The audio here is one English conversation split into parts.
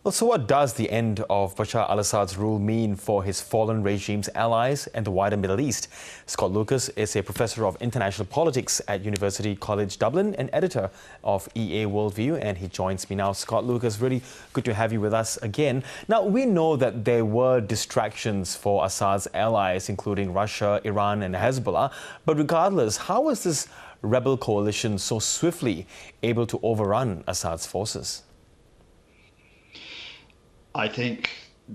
Well, so what does the end of Bashar al-Assad's rule mean for his fallen regime's allies and the wider Middle East? Scott Lucas is a professor of international politics at University College Dublin and editor of EA Worldview, and he joins me now. Scott Lucas, really good to have you with us again. Now, we know that there were distractions for Assad's allies, including Russia, Iran and Hezbollah. But regardless, how was this rebel coalition so swiftly able to overrun Assad's forces? I think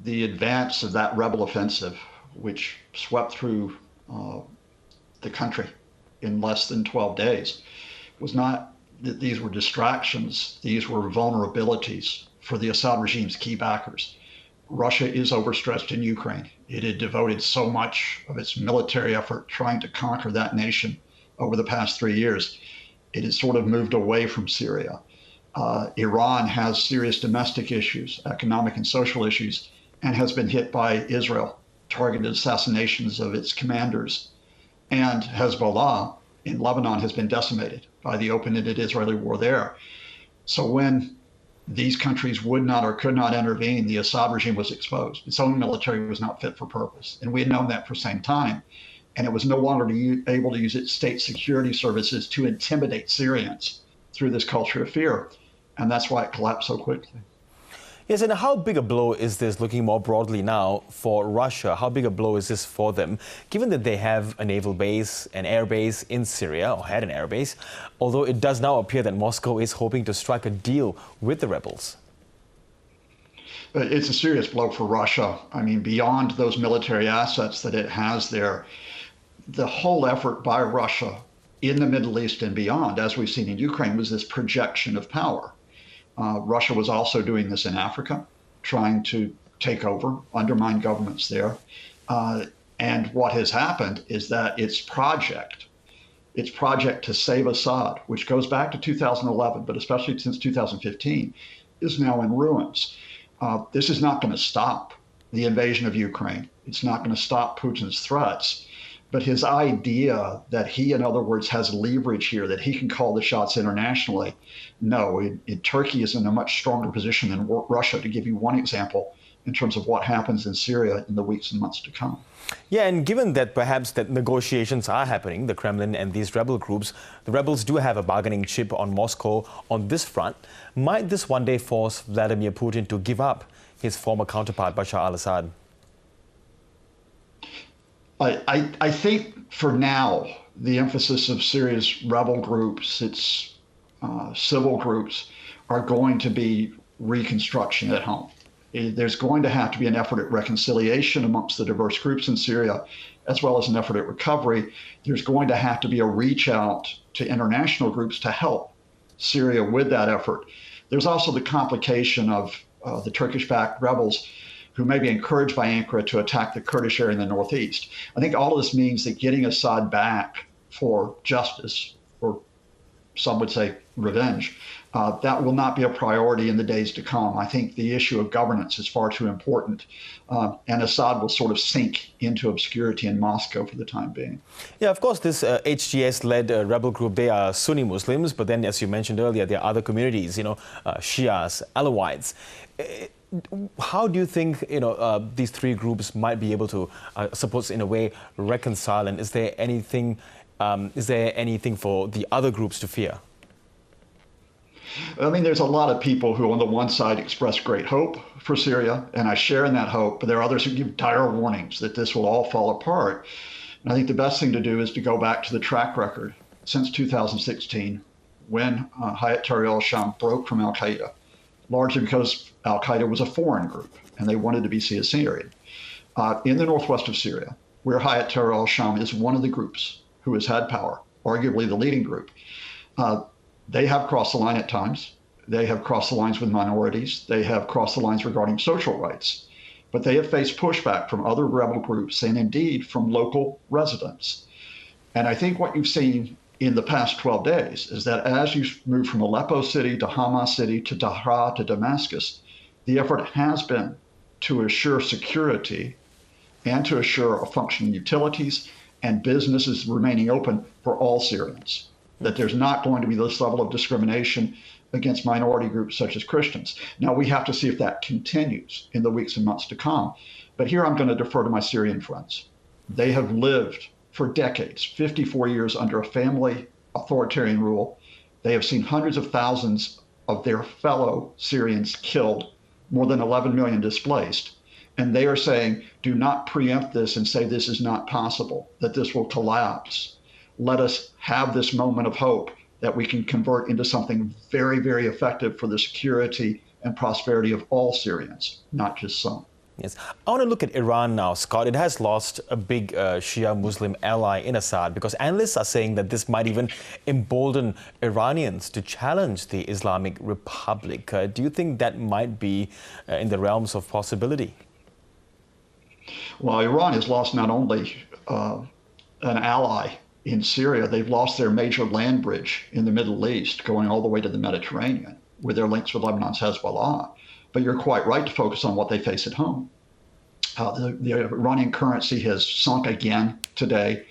the advance of that rebel offensive, which swept through the country in less than 12 days, was not that these were distractions. These were vulnerabilities for the Assad regime's key backers. Russia is overstretched in Ukraine. It had devoted so much of its military effort trying to conquer that nation over the past 3 years. It has sort of moved away from Syria. Iran has serious domestic issues, economic and social issues, and has been hit by Israel, targeted assassinations of its commanders. And Hezbollah in Lebanon has been decimated by the open-ended Israeli war there. So when these countries would not or could not intervene, the Assad regime was exposed. Its own military was not fit for purpose. And we had known that for some time. And it was no longer able to use its state security services to intimidate Syrians through this culture of fear. And that's why it collapsed so quickly. Yes, and how big a blow is this, looking more broadly now, for Russia? How big a blow is this for them, given that they have a naval base, an air base in Syria, or had an air base, although it does now appear that Moscow is hoping to strike a deal with the rebels? It's a serious blow for Russia. I mean, beyond those military assets that it has there, the whole effort by Russia in the Middle East and beyond, as we've seen in Ukraine, was this projection of power. Russia was also doing this in Africa, trying to take over, undermine governments there. And what has happened is that its project to save Assad, which goes back to 2011, but especially since 2015, is now in ruins. This is not going to stop the invasion of Ukraine. It's not going to stop Putin's threats. But his idea that he, in other words, has leverage here, that he can call the shots internationally, no, Turkey is in a much stronger position than Russia, to give you one example, in terms of what happens in Syria in the weeks and months to come. Yeah, and given that perhaps that negotiations are happening, the Kremlin and these rebel groups, the rebels do have a bargaining chip on Moscow on this front. Might this one day force Vladimir Putin to give up his former counterpart, Bashar al-Assad? I think for now, the emphasis of Syria's rebel groups, its civil groups, are going to be reconstruction at home. There's going to have to be an effort at reconciliation amongst the diverse groups in Syria, as well as an effort at recovery. There's going to have to be a reach out to international groups to help Syria with that effort. There's also the complication of the Turkish-backed rebels who may be encouraged by Ankara to attack the Kurdish area in the northeast. I think all of this means that getting Assad back for justice, or some would say revenge, that will not be a priority in the days to come. I think the issue of governance is far too important, and Assad will sort of sink into obscurity in Moscow for the time being. Yeah, of course, this HTS-led rebel group, they are Sunni Muslims, but then, as you mentioned earlier, there are other communities, Shias, Alawites. How do you think, these three groups might be able to, suppose, in a way, reconcile? And is there anything for the other groups to fear? I mean, there's a lot of people who, on the one side, express great hope for Syria, and I share in that hope, but there are others who give dire warnings that this will all fall apart. And I think the best thing to do is to go back to the track record since 2016, when Hayat Tahrir al-Sham broke from al-Qaeda, largely because al-Qaeda was a foreign group, and they wanted to be seen as Syrian. In the northwest of Syria, where Hayat Tahrir al-Sham is one of the groups who has had power, arguably the leading group, they have crossed the line at times. They have crossed the lines with minorities. They have crossed the lines regarding social rights. But they have faced pushback from other rebel groups and indeed from local residents. And I think what you've seen in the past 12 days is that as you move from Aleppo city to Hama city to Daraa to Damascus, the effort has been to assure security and to assure functioning utilities and businesses remaining open for all Syrians. That there's not going to be this level of discrimination against minority groups such as Christians. Now, we have to see if that continues in the weeks and months to come. But here I'm going to defer to my Syrian friends. They have lived for decades, 54 years under a family authoritarian rule. They have seen hundreds of thousands of their fellow Syrians killed, more than 11 million displaced. And they are saying, do not preempt this and say this is not possible, that this will collapse. Let us have this moment of hope that we can convert into something very, very effective for the security and prosperity of all Syrians, not just some. Yes. I want to look at Iran now, Scott. It has lost a big Shia Muslim ally in Assad because analysts are saying that this might even embolden Iranians to challenge the Islamic Republic. Do you think that might be in the realms of possibility? Well, Iran has lost not only an ally in Syria, they've lost their major land bridge in the Middle East, going all the way to the Mediterranean, with their links with Lebanon's Hezbollah. But you're quite right to focus on what they face at home. The Iranian currency has sunk again today.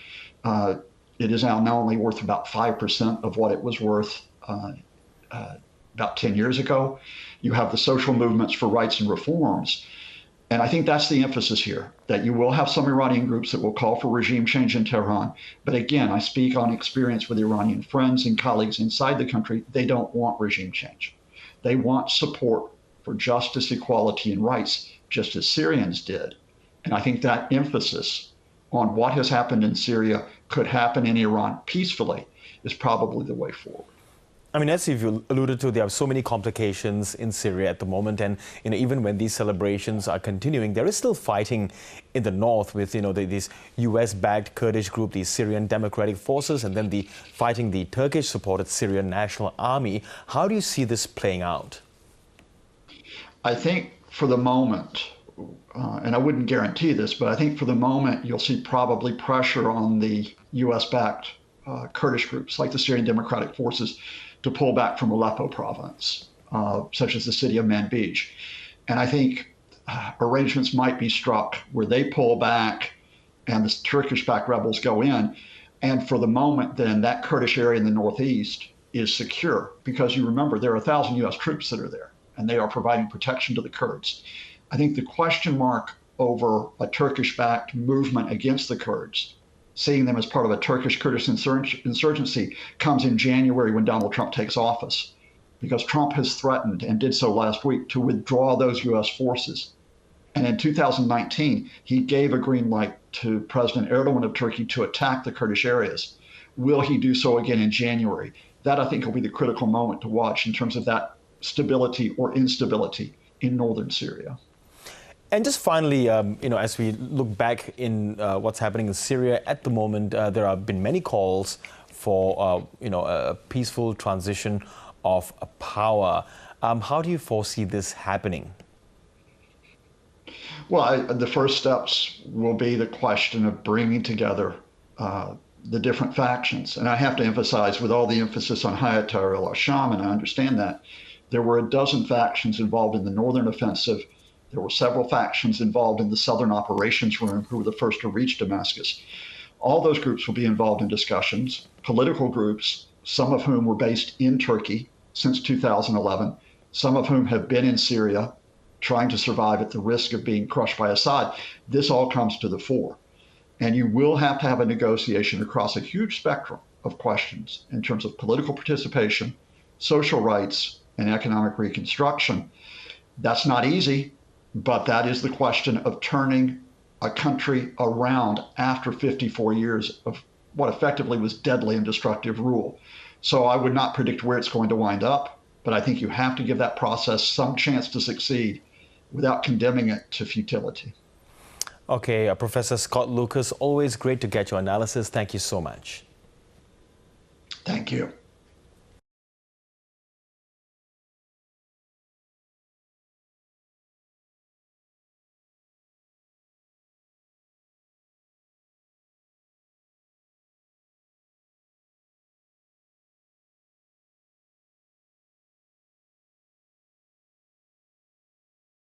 It is now only worth about 5% of what it was worth about 10 years ago. You have the social movements for rights and reforms. And I think that's the emphasis here, that you will have some Iranian groups that will call for regime change in Tehran. But again, I speak on experience with Iranian friends and colleagues inside the country. They don't want regime change. They want support for justice, equality, and rights, just as Syrians did. And I think that emphasis on what has happened in Syria could happen in Iran peacefully is probably the way forward. I mean, as you alluded to, there are so many complications in Syria at the moment. And, even when these celebrations are continuing, there is still fighting in the north with, these US-backed Kurdish group, the Syrian Democratic Forces, and then fighting the Turkish-supported Syrian National Army. How do you see this playing out? I think for the moment, and I wouldn't guarantee this, but I think for the moment, you'll see probably pressure on the US-backed Kurdish groups like the Syrian Democratic Forces to pull back from Aleppo province, such as the city of Manbij. And I think arrangements might be struck where they pull back and the Turkish-backed rebels go in. And for the moment, then that Kurdish area in the northeast is secure because you remember there are 1,000 US troops that are there and they are providing protection to the Kurds. I think the question mark over a Turkish-backed movement against the Kurds, seeing them as part of a Turkish-Kurdish insurgency, comes in January when Donald Trump takes office, because Trump has threatened, and did so last week, to withdraw those U.S. forces. And in 2019, he gave a green light to President Erdogan of Turkey to attack the Kurdish areas. Will he do so again in January? That, I think, will be the critical moment to watch in terms of that stability or instability in northern Syria. And just finally, as we look back in what's happening in Syria at the moment, there have been many calls for, a peaceful transition of power. How do you foresee this happening? Well, the first steps will be the question of bringing together the different factions. And I have to emphasize, with all the emphasis on Hayat Tahrir al-Sham, and I understand that, there were a dozen factions involved in the northern offensive. There were several factions involved in the Southern Operations Room who were the first to reach Damascus. All those groups will be involved in discussions. Political groups, some of whom were based in Turkey since 2011, some of whom have been in Syria trying to survive at the risk of being crushed by Assad. This all comes to the fore. And you will have to have a negotiation across a huge spectrum of questions in terms of political participation, social rights, and economic reconstruction. That's not easy. But that is the question of turning a country around after 54 years of what effectively was deadly and destructive rule. So I would not predict where it's going to wind up, but I think you have to give that process some chance to succeed without condemning it to futility. Okay, Professor Scott Lucas, always great to get your analysis. Thank you so much. Thank you.